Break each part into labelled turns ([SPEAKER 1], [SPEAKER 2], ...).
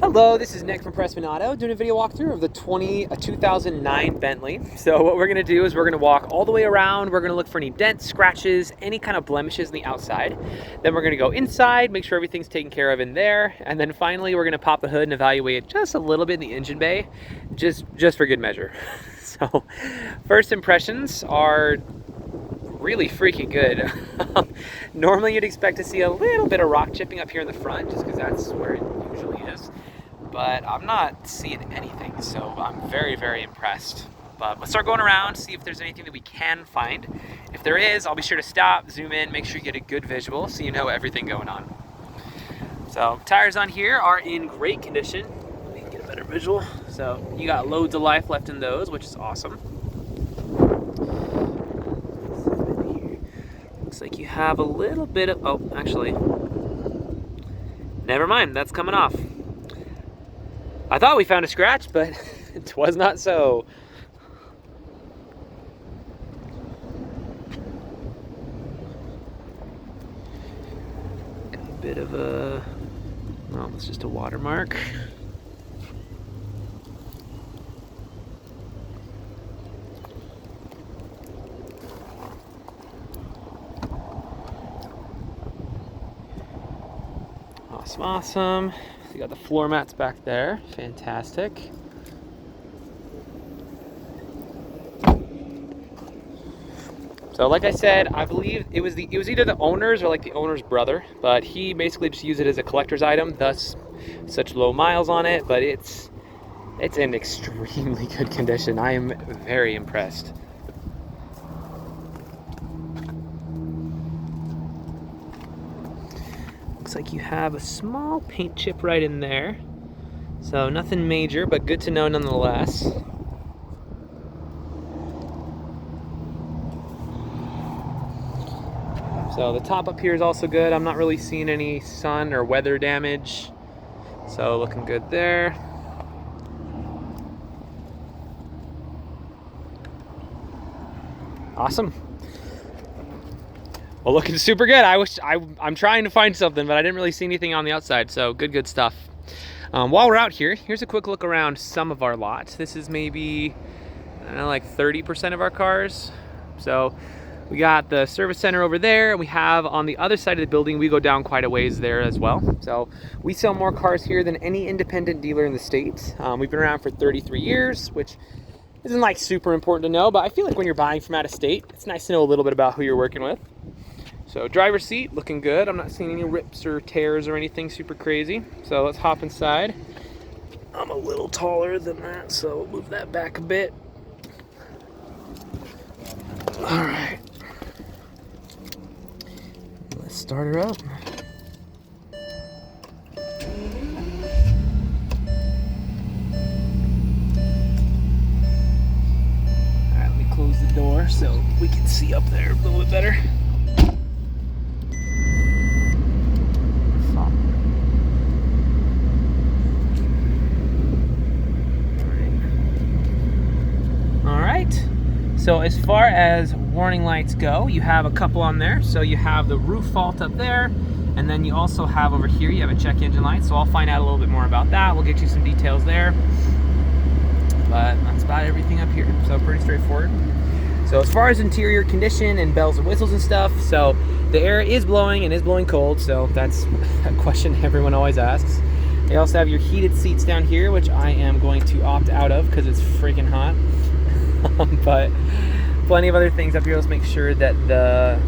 [SPEAKER 1] Hello, this is Nick from Prestman Auto doing a video walkthrough of the 2009 Bentley. So what we're going to do is we're going to walk all the way around. We're going to look for any dents, scratches, any kind of blemishes in the outside. Then we're going to go inside, make sure everything's taken care of in there. And then finally, we're going to pop the hood and evaluate just a little bit in the engine bay, just for good measure. So first impressions are really freaking good. Normally you'd expect to see a little bit of rock chipping up here in the front just because that's where it usually is. But I'm not seeing anything, so I'm very, very impressed. But let's start going around, see if there's anything that we can find. If there is, I'll be sure to stop, zoom in, make sure you get a good visual so you know everything going on. So tires on here are in great condition. Let me get a better visual. So you got loads of life left in those, which is awesome. Looks like you have a little bit of, oh, actually, never mind, that's coming off. I thought we found a scratch, but it was not so. A bit of a, well, it's just a watermark. Awesome. So you got the floor mats back there. Fantastic. So like I said, I believe it was either the owner's or like the owner's brother, but he basically just used it as a collector's item, thus such low miles on it, but it's in extremely good condition. I am very impressed. Looks like you have a small paint chip right in there. So nothing major, but good to know nonetheless. So the top up here is also good. I'm not really seeing any sun or weather damage. So looking good there. Awesome. Well, looking super good. I'm trying to find something, but I didn't really see anything on the outside, so good stuff. While we're out here, here's a quick look around some of our lot. This is maybe, I don't know, like 30% of our cars. So we got the service center over there. We have on the other side of the building, we go down quite a ways there as well. So we sell more cars here than any independent dealer in the state. We've been around for 33 years, which isn't like super important to know, but I feel like when you're buying from out of state, it's nice to know a little bit about who you're working with. So driver's seat, looking good. I'm not seeing any rips or tears or anything super crazy. So let's hop inside. I'm a little taller than that, so we'll move that back a bit. All right. Let's start her up. All right, let me close the door so we can see up there a little bit better. So as far as warning lights go, you have a couple on there. So you have the roof fault up there, and then you also have over here, you have a check engine light. So I'll find out a little bit more about that. We'll get you some details there. But that's about everything up here. So pretty straightforward. So as far as interior condition and bells and whistles and stuff, so the air is blowing and is blowing cold. So that's a question everyone always asks. You also have your heated seats down here, which I am going to opt out of because it's freaking hot. But plenty of other things up here. Let's make sure that the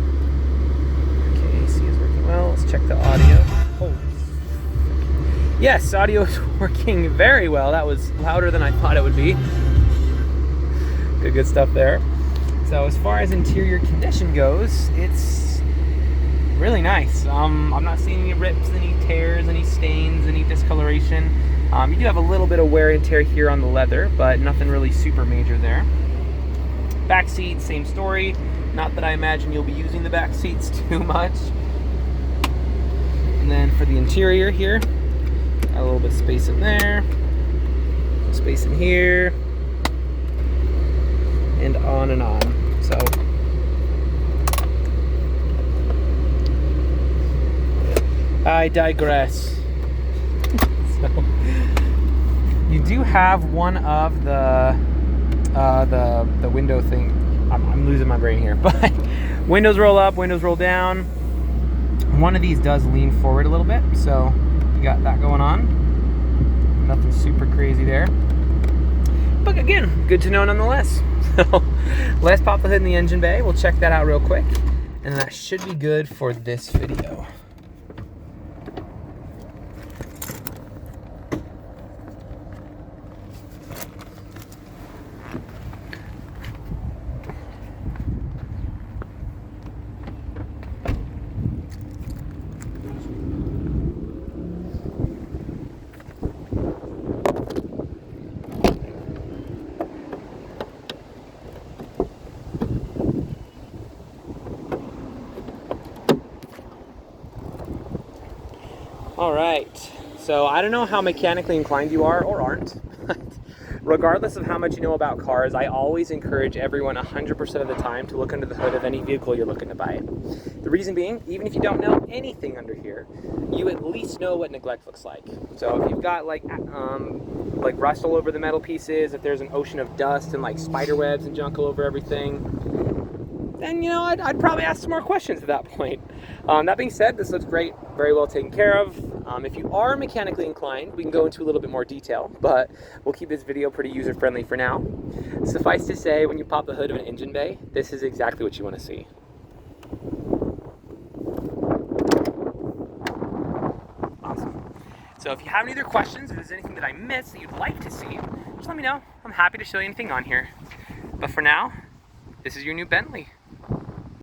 [SPEAKER 1] AC is working well. Let's check the audio. Holy. Yes, audio is working very well. That was louder than I thought it would be. Good stuff there. So as far as interior condition goes, it's really nice. I'm not seeing any rips, any tears, any stains, any discoloration. You do have a little bit of wear and tear here on the leather, but nothing really super major there. Back seat, same story. Not that I imagine you'll be using the back seats too much. And then for the interior here, got a little bit of space in there, space in here, and on and on. So I digress. So have one of the window thing. I'm losing my brain here, but windows roll up, windows roll down. One of these does lean forward a little bit, so we got that going on. Nothing super crazy there, but again, good to know nonetheless. So let's pop the hood in the engine bay. We'll check that out real quick, and that should be good for this video. All right, so I don't know how mechanically inclined you are or aren't, but regardless of how much you know about cars, I always encourage everyone 100% of the time to look under the hood of any vehicle you're looking to buy. The reason being, even if you don't know anything under here, you at least know what neglect looks like. So if you've got like rust all over the metal pieces, if there's an ocean of dust and like spider webs and junk all over everything, then you know I'd probably ask some more questions at that point. That being said, this looks great, very well taken care of. If you are mechanically inclined, we can go into a little bit more detail, but we'll keep this video pretty user-friendly for now. Suffice to say, when you pop the hood of an engine bay, this is exactly what you want to see. Awesome. So if you have any other questions, if there's anything that I missed that you'd like to see, just let me know. I'm happy to show you anything on here. But for now, this is your new Bentley.